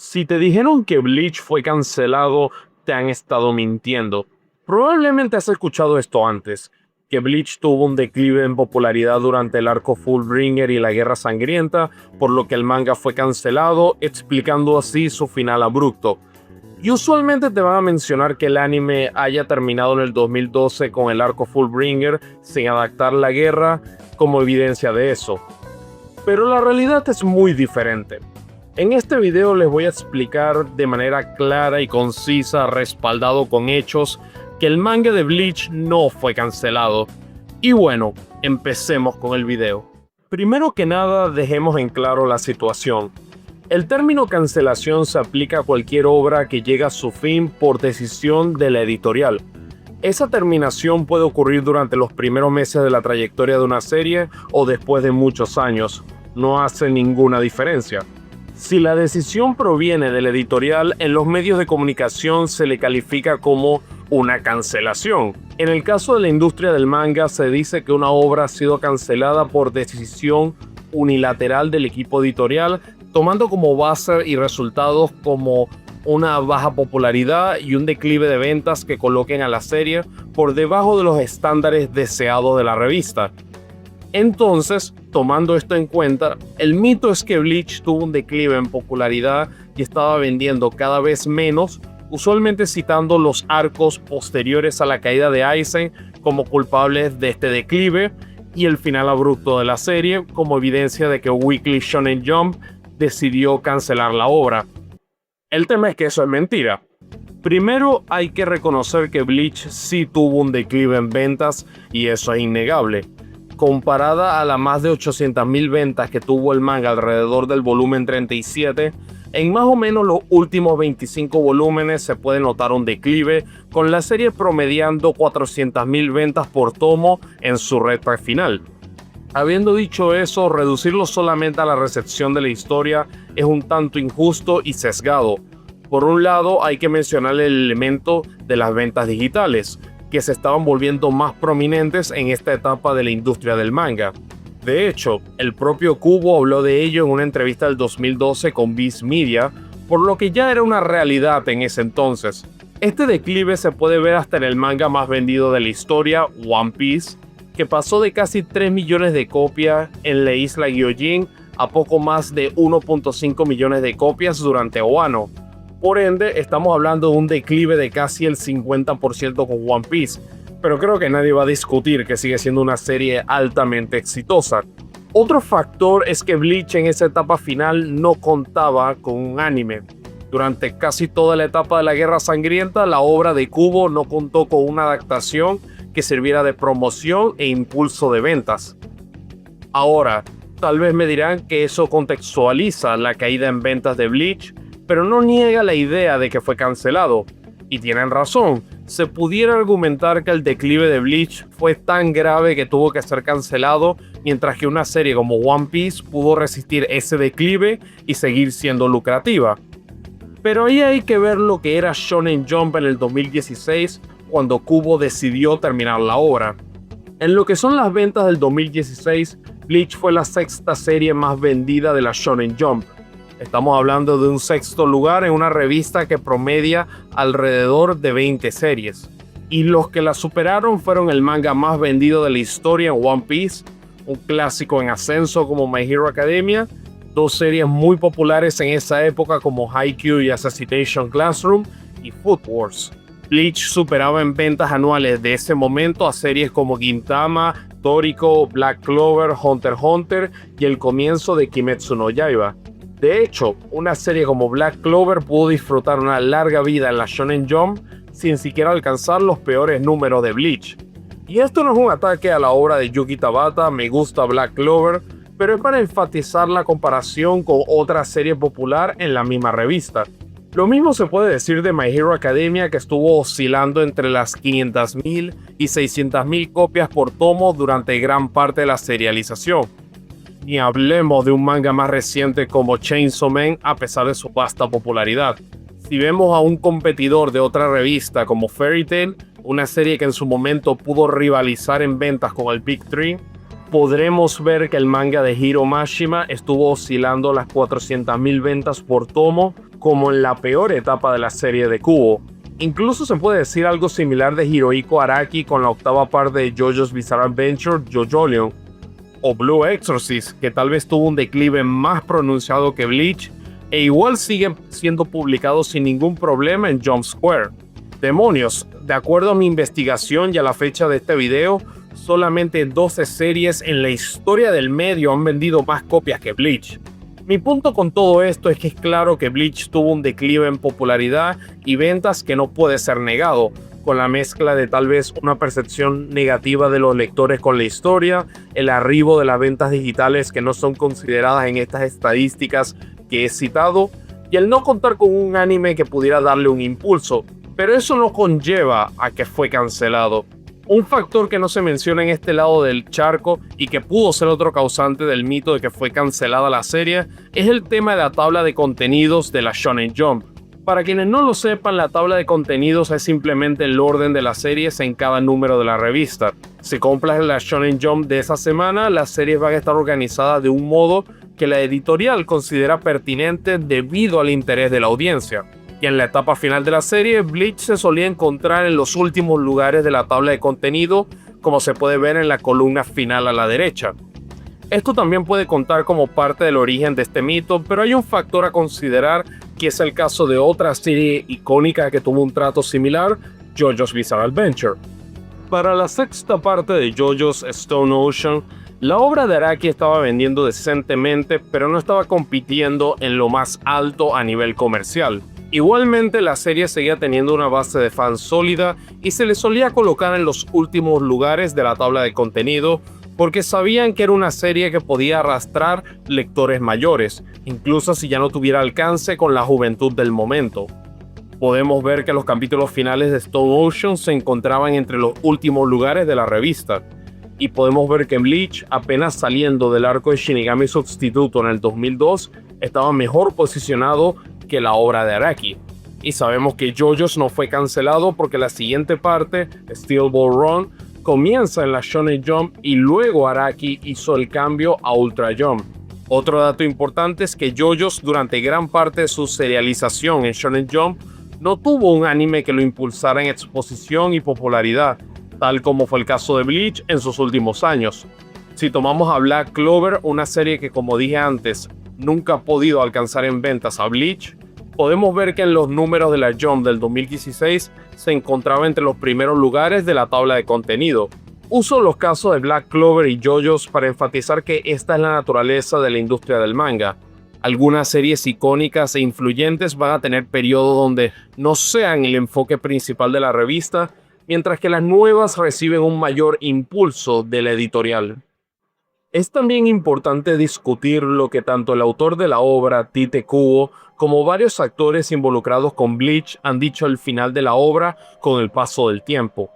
Si te dijeron que Bleach fue cancelado, te han estado mintiendo. Probablemente has escuchado esto antes, que Bleach tuvo un declive en popularidad durante el arco Fullbringer y la Guerra Sangrienta, por lo que el manga fue cancelado, explicando así su final abrupto. Y usualmente te van a mencionar que el anime haya terminado en el 2012 con el arco Fullbringer sin adaptar la guerra como evidencia de eso. Pero la realidad es muy diferente. En este video les voy a explicar de manera clara y concisa, respaldado con hechos, que el manga de Bleach no fue cancelado. Y bueno, empecemos con el video. Primero que nada, dejemos en claro la situación. El término cancelación se aplica a cualquier obra que llega a su fin por decisión de la editorial. Esa terminación puede ocurrir durante los primeros meses de la trayectoria de una serie o después de muchos años. No hace ninguna diferencia. Si la decisión proviene del editorial, en los medios de comunicación se le califica como una cancelación. En el caso de la industria del manga, se dice que una obra ha sido cancelada por decisión unilateral del equipo editorial, tomando como base y resultados como una baja popularidad y un declive de ventas que coloquen a la serie por debajo de los estándares deseados de la revista. Entonces, tomando esto en cuenta, el mito es que Bleach tuvo un declive en popularidad y estaba vendiendo cada vez menos, usualmente citando los arcos posteriores a la caída de Aizen como culpables de este declive y el final abrupto de la serie como evidencia de que Weekly Shonen Jump decidió cancelar la obra. El tema es que eso es mentira. Primero hay que reconocer que Bleach sí tuvo un declive en ventas y eso es innegable. Comparada a las más de 800.000 ventas que tuvo el manga alrededor del volumen 37, en más o menos los últimos 25 volúmenes se puede notar un declive, con la serie promediando 400.000 ventas por tomo en su recta final. Habiendo dicho eso, reducirlo solamente a la recepción de la historia es un tanto injusto y sesgado. Por un lado, hay que mencionar el elemento de las ventas digitales, que se estaban volviendo más prominentes en esta etapa de la industria del manga. De hecho, el propio Kubo habló de ello en una entrevista del 2012 con Viz Media, por lo que ya era una realidad en ese entonces. Este declive se puede ver hasta en el manga más vendido de la historia, One Piece, que pasó de casi 3 millones de copias en la isla Gyojin a poco más de 1.5 millones de copias durante Wano. Por ende, estamos hablando de un declive de casi el 50% con One Piece, pero creo que nadie va a discutir que sigue siendo una serie altamente exitosa. Otro factor es que Bleach en esa etapa final no contaba con un anime. Durante casi toda la etapa de la Guerra Sangrienta, la obra de Kubo no contó con una adaptación que sirviera de promoción e impulso de ventas. Ahora, tal vez me dirán que eso contextualiza la caída en ventas de Bleach, pero no niega la idea de que fue cancelado. Y tienen razón, se pudiera argumentar que el declive de Bleach fue tan grave que tuvo que ser cancelado, mientras que una serie como One Piece pudo resistir ese declive y seguir siendo lucrativa. Pero ahí hay que ver lo que era Shonen Jump en el 2016, cuando Kubo decidió terminar la obra. En lo que son las ventas del 2016, Bleach fue la sexta serie más vendida de la Shonen Jump. Estamos hablando de un sexto lugar en una revista que promedia alrededor de 20 series. Y los que la superaron fueron el manga más vendido de la historia en One Piece, un clásico en ascenso como My Hero Academia, dos series muy populares en esa época como Haikyuu y Assassination Classroom, y Food Wars. Bleach superaba en ventas anuales de ese momento a series como Gintama, Toriko, Black Clover, Hunter x Hunter y el comienzo de Kimetsu no Yaiba. De hecho, una serie como Black Clover pudo disfrutar una larga vida en la Shonen Jump sin siquiera alcanzar los peores números de Bleach. Y esto no es un ataque a la obra de Yuki Tabata, me gusta Black Clover, pero es para enfatizar la comparación con otra serie popular en la misma revista. Lo mismo se puede decir de My Hero Academia, que estuvo oscilando entre las 500.000 y 600.000 copias por tomo durante gran parte de la serialización. Ni hablemos de un manga más reciente como Chainsaw Man, a pesar de su vasta popularidad. Si vemos a un competidor de otra revista como Fairy Tail, una serie que en su momento pudo rivalizar en ventas con el Big Three, podremos ver que el manga de Hiro Mashima estuvo oscilando las 400.000 ventas por tomo como en la peor etapa de la serie de Kubo. Incluso se puede decir algo similar de Hirohiko Araki con la octava parte de JoJo's Bizarre Adventure, JoJolion, o Blue Exorcist, que tal vez tuvo un declive más pronunciado que Bleach, e igual sigue siendo publicado sin ningún problema en Jump Square. Demonios, de acuerdo a mi investigación y a la fecha de este video, solamente 12 series en la historia del medio han vendido más copias que Bleach. Mi punto con todo esto es que es claro que Bleach tuvo un declive en popularidad y ventas que no puede ser negado, con la mezcla de tal vez una percepción negativa de los lectores con la historia, el arribo de las ventas digitales que no son consideradas en estas estadísticas que he citado, y el no contar con un anime que pudiera darle un impulso, pero eso no conlleva a que fue cancelado. Un factor que no se menciona en este lado del charco y que pudo ser otro causante del mito de que fue cancelada la serie es el tema de la tabla de contenidos de la Shonen Jump. Para quienes no lo sepan, la tabla de contenidos es simplemente el orden de las series en cada número de la revista. Si compras la Shonen Jump de esa semana, las series van a estar organizadas de un modo que la editorial considera pertinente debido al interés de la audiencia. Y en la etapa final de la serie, Bleach se solía encontrar en los últimos lugares de la tabla de contenido, como se puede ver en la columna final a la derecha. Esto también puede contar como parte del origen de este mito, pero hay un factor a considerar que es el caso de otra serie icónica que tuvo un trato similar, JoJo's Bizarre Adventure. Para la sexta parte de JoJo's Stone Ocean, la obra de Araki estaba vendiendo decentemente, pero no estaba compitiendo en lo más alto a nivel comercial. Igualmente, la serie seguía teniendo una base de fans sólida y se le solía colocar en los últimos lugares de la tabla de contenido porque sabían que era una serie que podía arrastrar lectores mayores, incluso si ya no tuviera alcance con la juventud del momento. Podemos ver que los capítulos finales de Stone Ocean se encontraban entre los últimos lugares de la revista, y podemos ver que Bleach, apenas saliendo del arco de Shinigami Sustituto en el 2002, estaba mejor posicionado que la obra de Araki. Y sabemos que JoJo's no fue cancelado porque la siguiente parte, Steel Ball Run, comienza en la Shonen Jump y luego Araki hizo el cambio a Ultra Jump. Otro dato importante es que JoJo's durante gran parte de su serialización en Shonen Jump no tuvo un anime que lo impulsara en exposición y popularidad, tal como fue el caso de Bleach en sus últimos años. Si tomamos a Black Clover, una serie que, como dije antes, nunca ha podido alcanzar en ventas a Bleach, podemos ver que en los números de la Jump del 2016 se encontraba entre los primeros lugares de la tabla de contenido. Uso los casos de Black Clover y JoJo's para enfatizar que esta es la naturaleza de la industria del manga. Algunas series icónicas e influyentes van a tener periodos donde no sean el enfoque principal de la revista, mientras que las nuevas reciben un mayor impulso de la editorial. Es también importante discutir lo que tanto el autor de la obra, Tite Kubo, como varios actores involucrados con Bleach han dicho al final de la obra con el paso del tiempo.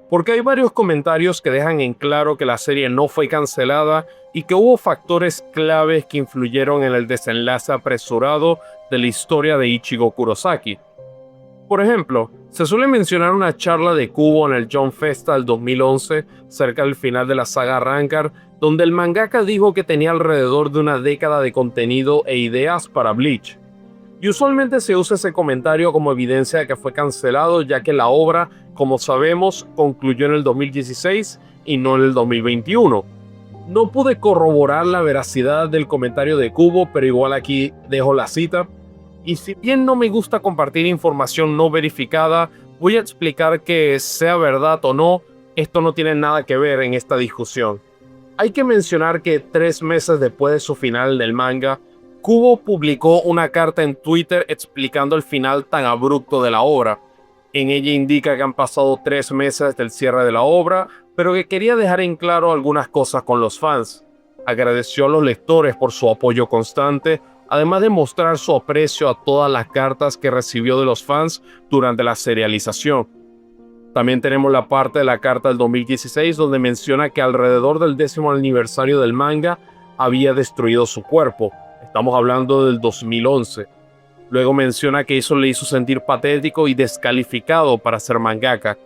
Porque hay varios comentarios que dejan en claro que la serie no fue cancelada y que hubo factores claves que influyeron en el desenlace apresurado de la historia de Ichigo Kurosaki. Por ejemplo, se suele mencionar una charla de Kubo en el Jump Festa del 2011, cerca del final de la saga Rancor, donde el mangaka dijo que tenía alrededor de una década de contenido e ideas para Bleach. Y usualmente se usa ese comentario como evidencia de que fue cancelado, ya que la obra, como sabemos, concluyó en el 2016 y no en el 2021. No pude corroborar la veracidad del comentario de Kubo, pero igual aquí dejo la cita. Y si bien no me gusta compartir información no verificada, voy a explicar que, sea verdad o no, esto no tiene nada que ver en esta discusión. Hay que mencionar que 3 meses después de su final del manga, Kubo publicó una carta en Twitter explicando el final tan abrupto de la obra. En ella indica que han pasado 3 meses del cierre de la obra, pero que quería dejar en claro algunas cosas con los fans. Agradeció a los lectores por su apoyo constante, además de mostrar su aprecio a todas las cartas que recibió de los fans durante la serialización. También tenemos la parte de la carta del 2016 donde menciona que alrededor del 10º aniversario del manga había destruido su cuerpo. Estamos hablando del 2011. Luego menciona que eso le hizo sentir patético y descalificado para ser mangaka.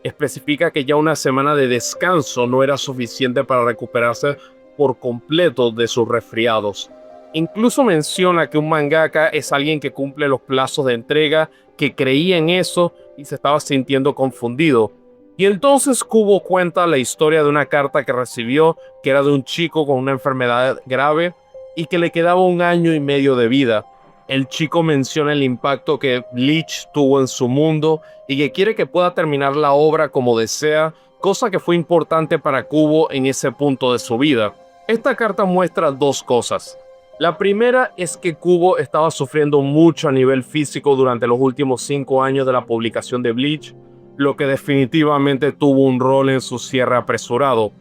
Especifica que ya una semana de descanso no era suficiente para recuperarse por completo de sus resfriados. Incluso menciona que un mangaka es alguien que cumple los plazos de entrega, que creía en eso y se estaba sintiendo confundido. Y entonces Kubo cuenta la historia de una carta que recibió, que era de un chico con una enfermedad grave y que le quedaba 1 año y medio de vida. El chico menciona el impacto que Bleach tuvo en su mundo y que quiere que pueda terminar la obra como desea, cosa que fue importante para Kubo en ese punto de su vida. Esta carta muestra dos cosas. La primera es que Kubo estaba sufriendo mucho a nivel físico durante los últimos 5 años de la publicación de Bleach, lo que definitivamente tuvo un rol en su cierre apresurado.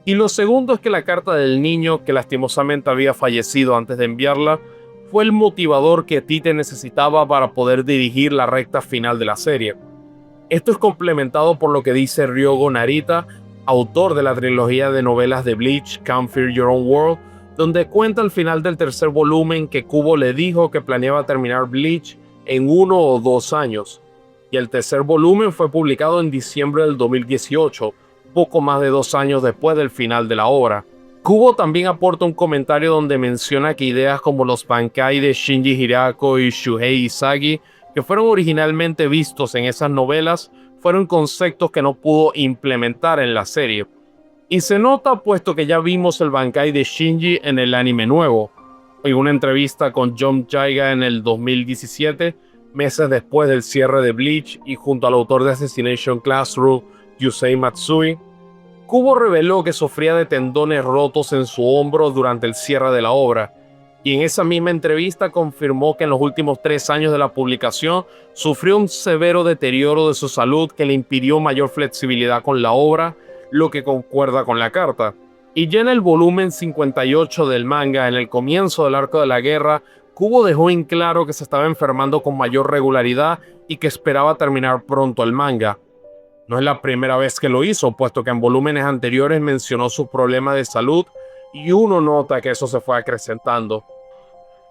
Y lo segundo es que la carta del niño, que lastimosamente había fallecido antes de enviarla, fue el motivador que Tite necesitaba para poder dirigir la recta final de la serie. Esto es complementado por lo que dice Ryogo Narita, autor de la trilogía de novelas de Bleach, Come Fear Your Own World, donde cuenta al final del tercer volumen que Kubo le dijo que planeaba terminar Bleach en 1 o 2 años. Y el tercer volumen fue publicado en diciembre del 2018, poco más de 2 años después del final de la obra. Kubo también aporta un comentario donde menciona que ideas como los Bankai de Shinji Hirako y Shuhei Izagi, que fueron originalmente vistos en esas novelas, fueron conceptos que no pudo implementar en la serie. Y se nota puesto que ya vimos el Bankai de Shinji en el anime nuevo. En una entrevista con Jump Jaiga en el 2017, meses después del cierre de Bleach y junto al autor de Assassination Classroom, Yusei Matsui, Kubo reveló que sufría de tendones rotos en su hombro durante el cierre de la obra, y en esa misma entrevista confirmó que en los últimos 3 años de la publicación sufrió un severo deterioro de su salud que le impidió mayor flexibilidad con la obra, lo que concuerda con la carta. Y ya en el volumen 58 del manga, en el comienzo del arco de la guerra, Kubo dejó en claro que se estaba enfermando con mayor regularidad y que esperaba terminar pronto el manga. No es la primera vez que lo hizo, puesto que en volúmenes anteriores mencionó sus problemas de salud y uno nota que eso se fue acrecentando.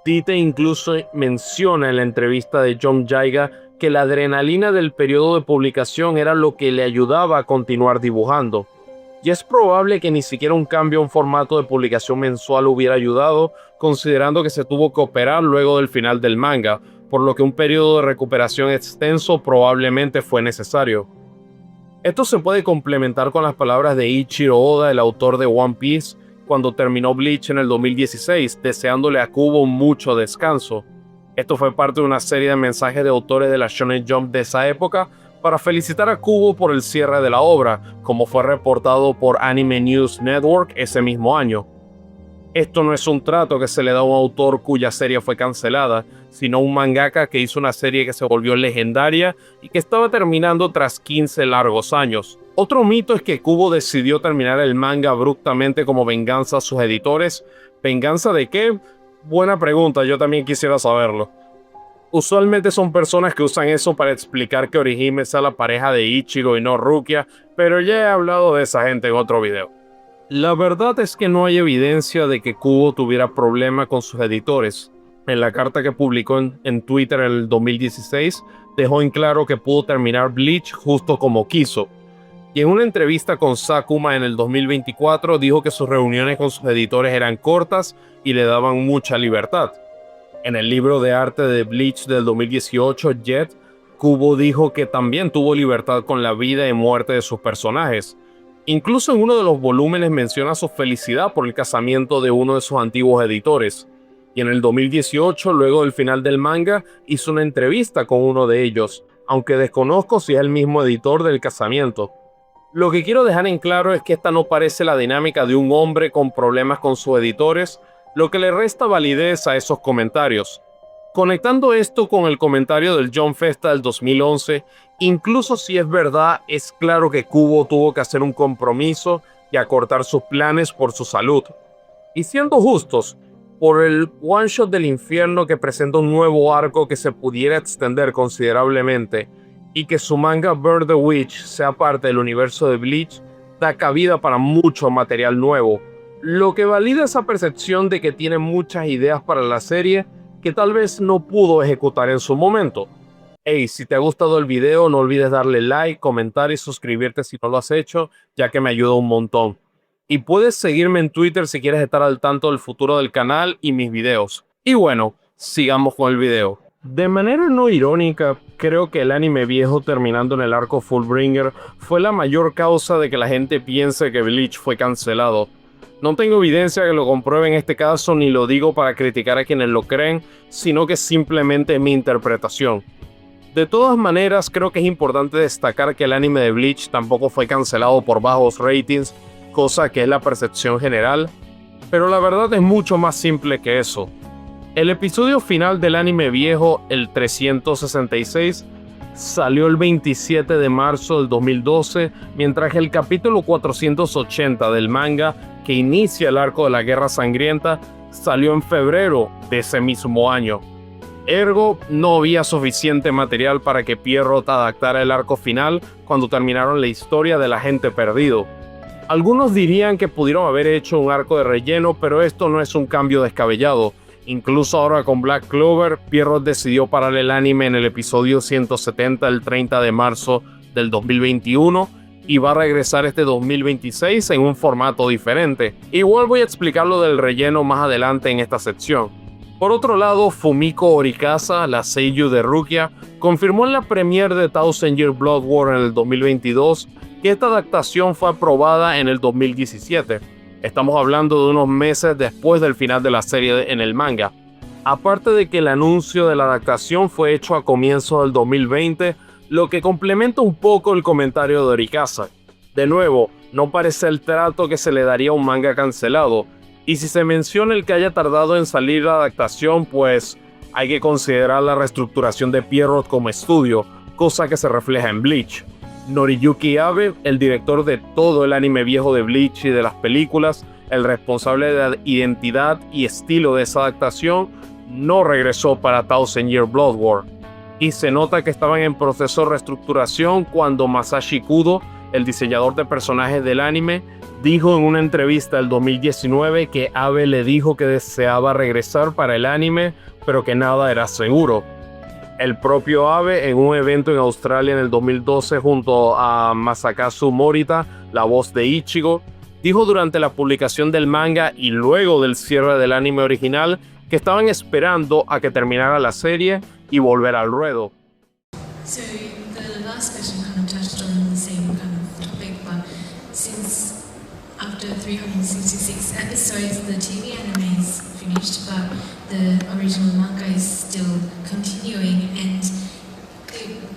Tite incluso menciona en la entrevista de Jump Jaiga que la adrenalina del periodo de publicación era lo que le ayudaba a continuar dibujando. Y es probable que ni siquiera un cambio en formato de publicación mensual hubiera ayudado, considerando que se tuvo que operar luego del final del manga, por lo que un periodo de recuperación extenso probablemente fue necesario. Esto se puede complementar con las palabras de Ichiro Oda, el autor de One Piece, cuando terminó Bleach en el 2016, deseándole a Kubo mucho descanso. Esto fue parte de una serie de mensajes de autores de la Shonen Jump de esa época para felicitar a Kubo por el cierre de la obra, como fue reportado por Anime News Network ese mismo año. Esto no es un trato que se le da a un autor cuya serie fue cancelada, sino un mangaka que hizo una serie que se volvió legendaria y que estaba terminando tras 15 largos años. Otro mito es que Kubo decidió terminar el manga abruptamente como venganza a sus editores. ¿Venganza de qué? Buena pregunta, yo también quisiera saberlo. Usualmente son personas que usan eso para explicar que Orihime sea la pareja de Ichigo y no Rukia, pero ya he hablado de esa gente en otro video. La verdad es que no hay evidencia de que Kubo tuviera problemas con sus editores. En la carta que publicó en Twitter en el 2016, dejó en claro que pudo terminar Bleach justo como quiso. Y en una entrevista con Sakuma en el 2024 dijo que sus reuniones con sus editores eran cortas y le daban mucha libertad. En el libro de arte de Bleach del 2018, Jet, Kubo dijo que también tuvo libertad con la vida y muerte de sus personajes. Incluso en uno de los volúmenes menciona su felicidad por el casamiento de uno de sus antiguos editores. Y en el 2018, luego del final del manga, hizo una entrevista con uno de ellos, aunque desconozco si es el mismo editor del casamiento. Lo que quiero dejar en claro es que esta no parece la dinámica de un hombre con problemas con sus editores, lo que le resta validez a esos comentarios. Conectando esto con el comentario del Jump Festa del 2011, incluso si es verdad, es claro que Kubo tuvo que hacer un compromiso y acortar sus planes por su salud. Y siendo justos, por el one shot del infierno que presenta un nuevo arco que se pudiera extender considerablemente, y que su manga Burn the Witch sea parte del universo de Bleach, da cabida para mucho material nuevo, lo que valida esa percepción de que tiene muchas ideas para la serie que tal vez no pudo ejecutar en su momento. Hey, si te ha gustado el video, no olvides darle like, comentar y suscribirte si no lo has hecho, ya que me ayuda un montón. Y puedes seguirme en Twitter si quieres estar al tanto del futuro del canal y mis videos. Y bueno, sigamos con el video. De manera no irónica, creo que el anime viejo terminando en el arco Fullbringer fue la mayor causa de que la gente piense que Bleach fue cancelado. No tengo evidencia que lo compruebe en este caso, ni lo digo para criticar a quienes lo creen, sino que simplemente mi interpretación. De todas maneras, creo que es importante destacar que el anime de Bleach tampoco fue cancelado por bajos ratings, cosa que es la percepción general, pero la verdad es mucho más simple que eso. El episodio final del anime viejo, el 366, salió el 27 de marzo del 2012, mientras que el capítulo 480 del manga, que inicia el arco de la Guerra Sangrienta, salió en febrero de ese mismo año. Ergo, no había suficiente material para que Pierrot adaptara el arco final cuando terminaron la historia del agente perdido. Algunos dirían que pudieron haber hecho un arco de relleno, pero esto no es un cambio descabellado. Incluso ahora con Black Clover, Pierrot decidió parar el anime en el episodio 170 el 30 de marzo del 2021 y va a regresar este 2026 en un formato diferente. Igual voy a explicar lo del relleno más adelante en esta sección. Por otro lado, Fumiko Horikawa, la seiyuu de Rukia, confirmó en la premiere de Thousand Year Blood War en el 2022 que esta adaptación fue aprobada en el 2017. Estamos hablando de unos meses después del final de la serie en el manga. Aparte de que el anuncio de la adaptación fue hecho a comienzos del 2020, lo que complementa un poco el comentario de Horikawa. De nuevo, no parece el trato que se le daría a un manga cancelado, y si se menciona el que haya tardado en salir la adaptación, pues hay que considerar la reestructuración de Pierrot como estudio, cosa que se refleja en Bleach. Noriyuki Abe, el director de todo el anime viejo de Bleach y de las películas, el responsable de la identidad y estilo de esa adaptación, no regresó para Thousand Year Blood War. Y se nota que estaban en proceso de reestructuración cuando Masashi Kudo, el diseñador de personajes del anime, dijo en una entrevista del 2019 que Abe le dijo que deseaba regresar para el anime, pero que nada era seguro. El propio Abe, en un evento en Australia en el 2012 junto a Masakazu Morita, la voz de Ichigo, dijo durante la publicación del manga y luego del cierre del anime original que estaban esperando a que terminara la serie y volver al ruedo. So the last question kind of touched on the same kind of topic, but since after 366 episodes, the TV anime is finished, but the original manga is still continuing, and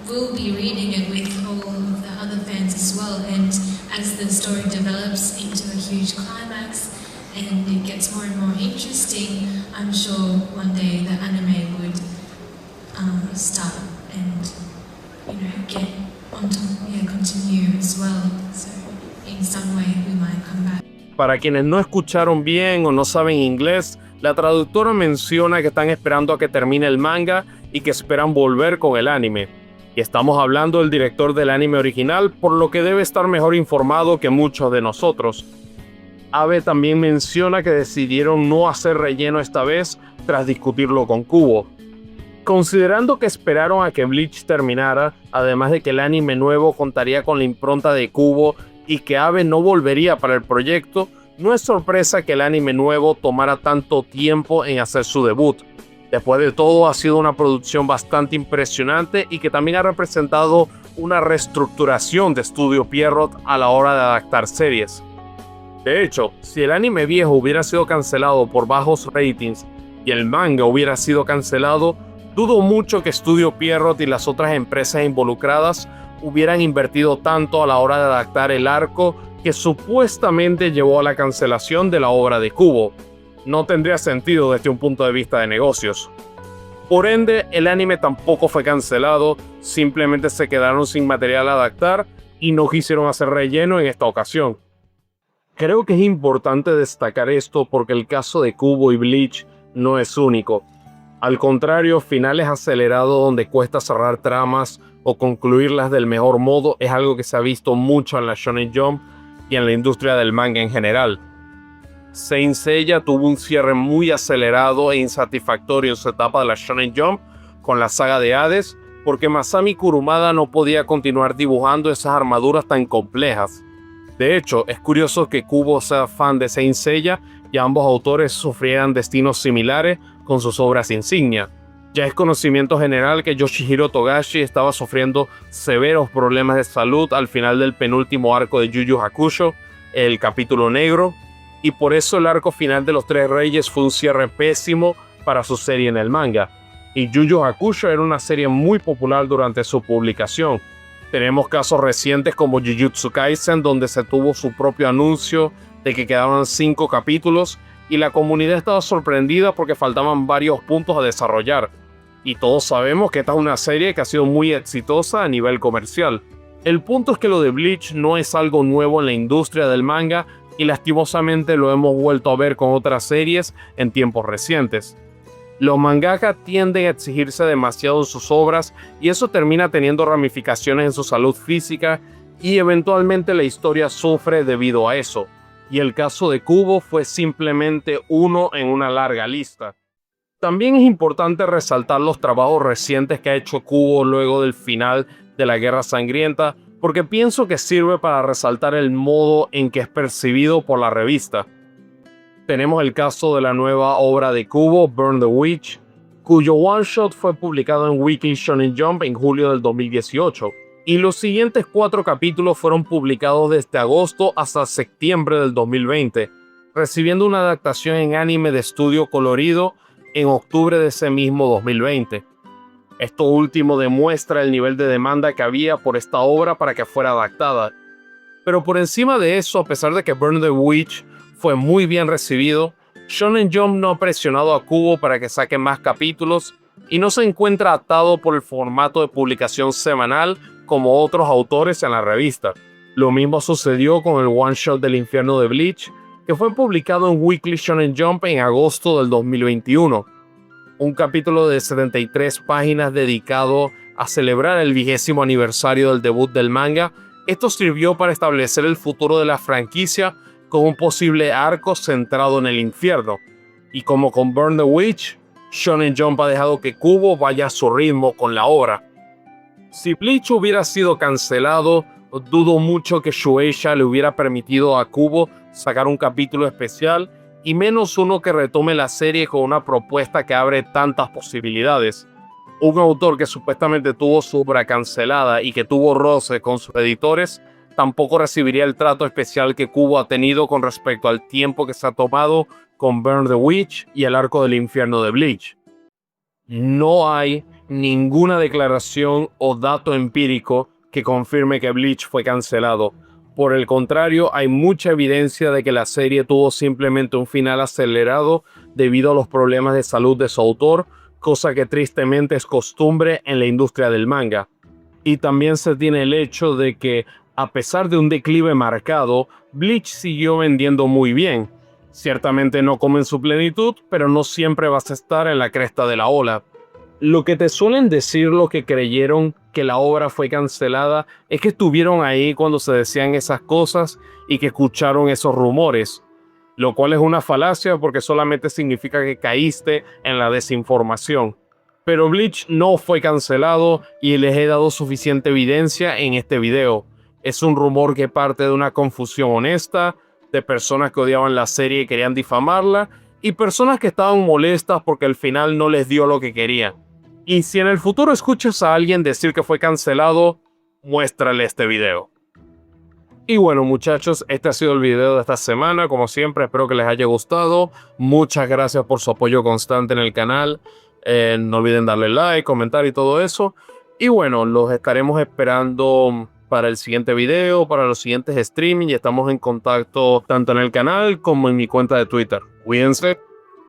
we'll be reading it with all the other fans as well. And as the story develops into a huge climax and it gets more and more interesting, I'm sure one day the anime would start and get on top, continue as well. So in some way we might come back. Para quienes no escucharon bien o no saben inglés, la traductora menciona que están esperando a que termine el manga y que esperan volver con el anime. Y estamos hablando del director del anime original, por lo que debe estar mejor informado que muchos de nosotros. Abe también menciona que decidieron no hacer relleno esta vez tras discutirlo con Kubo. Considerando que esperaron a que Bleach terminara, además de que el anime nuevo contaría con la impronta de Kubo y que Abe no volvería para el proyecto, no es sorpresa que el anime nuevo tomara tanto tiempo en hacer su debut. Después de todo, ha sido una producción bastante impresionante y que también ha representado una reestructuración de Estudio Pierrot a la hora de adaptar series. De hecho, si el anime viejo hubiera sido cancelado por bajos ratings y el manga hubiera sido cancelado, dudo mucho que Estudio Pierrot y las otras empresas involucradas hubieran invertido tanto a la hora de adaptar el arco que supuestamente llevó a la cancelación de la obra de Kubo. No tendría sentido desde un punto de vista de negocios. Por ende, el anime tampoco fue cancelado, simplemente se quedaron sin material a adaptar y no quisieron hacer relleno en esta ocasión. Creo que es importante destacar esto porque el caso de Kubo y Bleach no es único. Al contrario, finales acelerados donde cuesta cerrar tramas o concluirlas del mejor modo es algo que se ha visto mucho en la Shonen Jump y en la industria del manga en general. Saint Seiya tuvo un cierre muy acelerado e insatisfactorio en su etapa de la Shonen Jump con la saga de Hades, porque Masami Kurumada no podía continuar dibujando esas armaduras tan complejas. De hecho, es curioso que Kubo sea fan de Saint Seiya y ambos autores sufrieran destinos similares con sus obras insignia. Ya es conocimiento general que Yoshihiro Togashi estaba sufriendo severos problemas de salud al final del penúltimo arco de Yu Yu Hakusho, el capítulo negro, y por eso el arco final de los Tres Reyes fue un cierre pésimo para su serie en el manga. Y Yu Yu Hakusho era una serie muy popular durante su publicación. Tenemos casos recientes como Jujutsu Kaisen, donde se tuvo su propio anuncio de que quedaban 5 capítulos y la comunidad estaba sorprendida porque faltaban varios puntos a desarrollar. Y todos sabemos que esta es una serie que ha sido muy exitosa a nivel comercial. El punto es que lo de Bleach no es algo nuevo en la industria del manga y lastimosamente lo hemos vuelto a ver con otras series en tiempos recientes. Los mangaka tienden a exigirse demasiado en sus obras y eso termina teniendo ramificaciones en su salud física y eventualmente la historia sufre debido a eso. Y el caso de Kubo fue simplemente uno en una larga lista. También es importante resaltar los trabajos recientes que ha hecho Kubo luego del final de la Guerra Sangrienta, porque pienso que sirve para resaltar el modo en que es percibido por la revista. Tenemos el caso de la nueva obra de Kubo, Burn the Witch, cuyo one-shot fue publicado en Weekly Shonen Jump en julio del 2018, y los siguientes 4 capítulos fueron publicados desde agosto hasta septiembre del 2020, recibiendo una adaptación en anime de estudio colorido en octubre de ese mismo 2020. Esto último demuestra el nivel de demanda que había por esta obra para que fuera adaptada. Pero por encima de eso, a pesar de que Burn the Witch fue muy bien recibido, Shonen Jump no ha presionado a Kubo para que saque más capítulos y no se encuentra atado por el formato de publicación semanal como otros autores en la revista. Lo mismo sucedió con el One Shot del Infierno de Bleach, que fue publicado en Weekly Shonen Jump en agosto del 2021. Un capítulo de 73 páginas dedicado a celebrar el 20º aniversario del debut del manga. Esto sirvió para establecer el futuro de la franquicia con un posible arco centrado en el infierno. Y como con Burn the Witch, Shonen Jump ha dejado que Kubo vaya a su ritmo con la obra. Si Bleach hubiera sido cancelado, dudo mucho que Shueisha le hubiera permitido a Kubo sacar un capítulo especial y menos uno que retome la serie con una propuesta que abre tantas posibilidades. Un autor que supuestamente tuvo su obra cancelada y que tuvo roce con sus editores tampoco recibiría el trato especial que Kubo ha tenido con respecto al tiempo que se ha tomado con Burn the Witch y el arco del infierno de Bleach. No hay ninguna declaración o dato empírico que confirme que Bleach fue cancelado. Por el contrario, hay mucha evidencia de que la serie tuvo simplemente un final acelerado debido a los problemas de salud de su autor, cosa que tristemente es costumbre en la industria del manga. Y también se tiene el hecho de que, a pesar de un declive marcado, Bleach siguió vendiendo muy bien. Ciertamente no como en su plenitud, pero no siempre vas a estar en la cresta de la ola. Lo que te suelen decir los que creyeron que la obra fue cancelada es que estuvieron ahí cuando se decían esas cosas y que escucharon esos rumores, lo cual es una falacia porque solamente significa que caíste en la desinformación. Pero Bleach no fue cancelado y les he dado suficiente evidencia en este video. Es un rumor que parte de una confusión honesta, de personas que odiaban la serie y querían difamarla, y personas que estaban molestas porque al final no les dio lo que querían. Y si en el futuro escuchas a alguien decir que fue cancelado, muéstrale este video. Y bueno, muchachos, este ha sido el video de esta semana. Como siempre, espero que les haya gustado. Muchas gracias por su apoyo constante en el canal. No olviden darle like, comentar y todo eso. Y bueno, los estaremos esperando para el siguiente video, para los siguientes streaming, y estamos en contacto tanto en el canal como en mi cuenta de Twitter. Cuídense.